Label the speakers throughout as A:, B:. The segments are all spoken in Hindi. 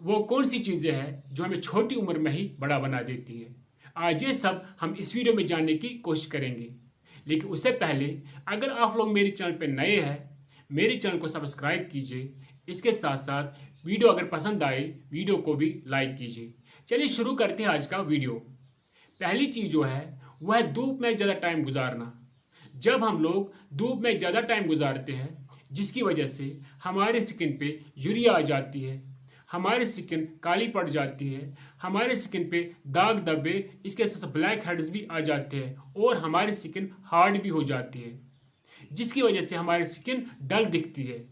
A: वो कौन सी चीज़ें हैं जो हमें छोटी उम्र में ही बड़ा बना देती है। आज ये सब हम इस वीडियो में जानने की कोशिश करेंगे। लेकिन उससे पहले अगर आप लोग मेरे चैनल पर नए हैं, मेरे चैनल को सब्सक्राइब कीजिए। इसके साथ साथ वीडियो अगर पसंद आए वीडियो को भी लाइक कीजिए। चलिए शुरू करते हैं आज का वीडियो। पहली चीज़ जो है वह है धूप में ज़्यादा टाइम गुजारना। जब हम लोग धूप में ज़्यादा टाइम गुजारते हैं जिसकी वजह से हमारे स्किन पे यूरिया आ जाती है, हमारी स्किन काली पड़ जाती है, हमारे स्किन पे दाग धब्बे, इसके साथ ब्लैक हेड्स भी आ जाते हैं और हमारी स्किन हार्ड भी हो जाती है जिसकी वजह से हमारी स्किन डल दिखती है।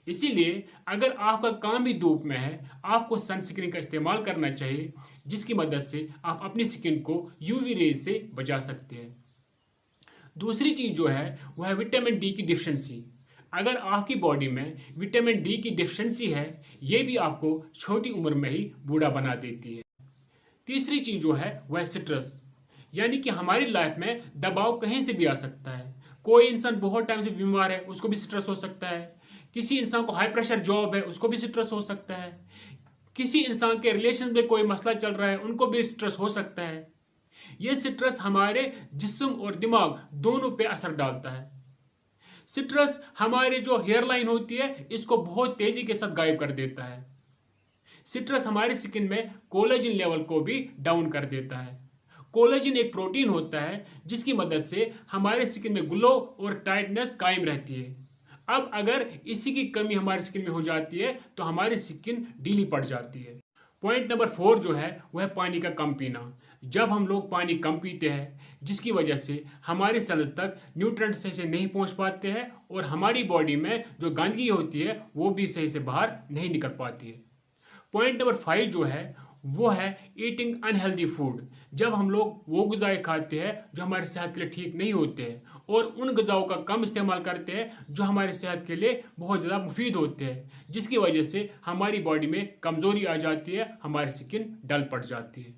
A: इसीलिए अगर आपका काम भी धूप में है आपको सनस्क्रीन का इस्तेमाल करना चाहिए जिसकी मदद से आप अपनी स्किन को यूवी रेज से बचा सकते हैं। दूसरी चीज़ जो है वह है विटामिन डी की डिफिशेंसी। अगर आपकी बॉडी में विटामिन डी की डिफिशेंसी है ये भी आपको छोटी उम्र में ही बूढ़ा बना देती है। तीसरी चीज़ जो है वह है स्ट्रेस, यानी कि हमारी लाइफ में दबाव कहीं से भी आ सकता है। कोई इंसान बहुत टाइम से बीमार है उसको भी स्ट्रेस हो सकता है, किसी इंसान को हाई प्रेशर जॉब है उसको भी स्ट्रेस हो सकता है, किसी इंसान के रिलेशन में कोई मसला चल रहा है उनको भी स्ट्रेस हो सकता है। ये स्ट्रेस हमारे जिस्म और दिमाग दोनों पे असर डालता है। स्ट्रेस हमारे जो हेयर लाइन होती है इसको बहुत तेजी के साथ गायब कर देता है। स्ट्रेस हमारी स्किन में कोलेजन लेवल को भी डाउन कर देता है। कोलेजन एक प्रोटीन होता है जिसकी मदद से हमारे स्किन में ग्लो और टाइटनेस कायम रहती है। अब अगर इसी की कमी हमारी स्किन में हो जाती है तो हमारी स्किन ढीली पड़ जाती है। पॉइंट नंबर 4 जो है वह है पानी का कम पीना। जब हम लोग पानी कम पीते हैं जिसकी वजह से हमारी सेल्स तक न्यूट्रिएंट्स सही से नहीं पहुंच पाते हैं और हमारी बॉडी में जो गंदगी होती है वो भी सही से बाहर नहीं निकल पाती है। पॉइंट नंबर 5 जो है वो है ईटिंग अनहेल्दी फूड। जब हम लोग वो ग़िज़ाएं खाते हैं जो हमारी सेहत के लिए ठीक नहीं होते हैं और उन ग़िज़ाओं का कम इस्तेमाल करते हैं जो हमारी सेहत के लिए बहुत ज़्यादा मुफीद होते हैं जिसकी वजह से हमारी बॉडी में कमज़ोरी आ जाती है, हमारी स्किन डल पड़ जाती है।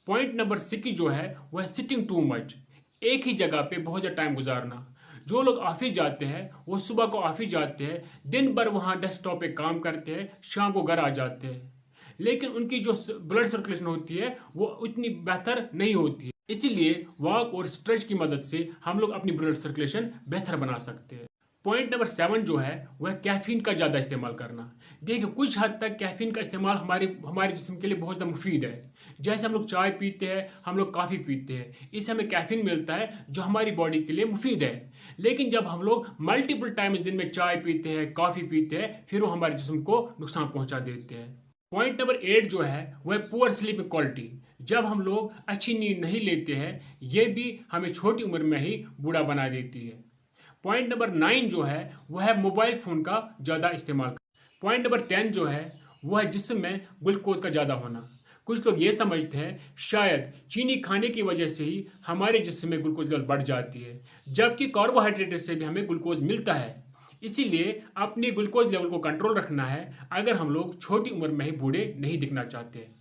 A: पॉइंट नंबर 6 जो है वह है सिटिंग टू मच, एक ही जगह पे बहुत ज़्यादा टाइम गुजारना। जो लोग ऑफिस जाते हैं वो सुबह को ऑफिस जाते हैं, दिन भर वहाँ डेस्कटॉप पे काम करते हैं, शाम को घर आ जाते हैं, लेकिन उनकी जो ब्लड सर्कुलेशन होती है वो उतनी बेहतर नहीं होती है। इसीलिए वॉक और स्ट्रेच की मदद से हम लोग अपनी ब्लड सर्कुलेशन बेहतर बना सकते हैं। पॉइंट नंबर 7 जो है वह कैफीन का ज़्यादा इस्तेमाल करना। देखिए कुछ हद तक कैफीन का इस्तेमाल हमारे जिस्म के लिए बहुत ज़्यादा मुफीद है। जैसे हम लोग चाय पीते हैं, हम लोग कॉफ़ी पीते हैं, इससे हमें कैफीन मिलता है जो हमारी बॉडी के लिए मुफीद है। लेकिन जब हम लोग मल्टीपल टाइम्स दिन में चाय पीते हैं, कॉफ़ी पीते हैं, फिर वो हमारे जिस्म को नुकसान पहुँचा देते हैं। पॉइंट नंबर 8 जो है वह पुअर स्लीप क्वालिटी। जब हम लोग अच्छी नींद नहीं लेते हैं ये भी हमें छोटी उम्र में ही बूढ़ा बना देती है। पॉइंट नंबर 9 जो है वह है मोबाइल फ़ोन का ज़्यादा इस्तेमाल। पॉइंट नंबर 10 जो है वह है जिस्म में ग्लूकोज का ज़्यादा होना। कुछ लोग ये समझते हैं शायद चीनी खाने की वजह से ही हमारे जिस्म में ग्लूकोज लेवल बढ़ जाती है, जबकि कार्बोहाइड्रेट से भी हमें ग्लूकोज मिलता है। इसीलिए अपने ग्लूकोज लेवल को कंट्रोल रखना है अगर हम लोग छोटी उम्र में ही बूढ़े नहीं दिखना चाहते हैं।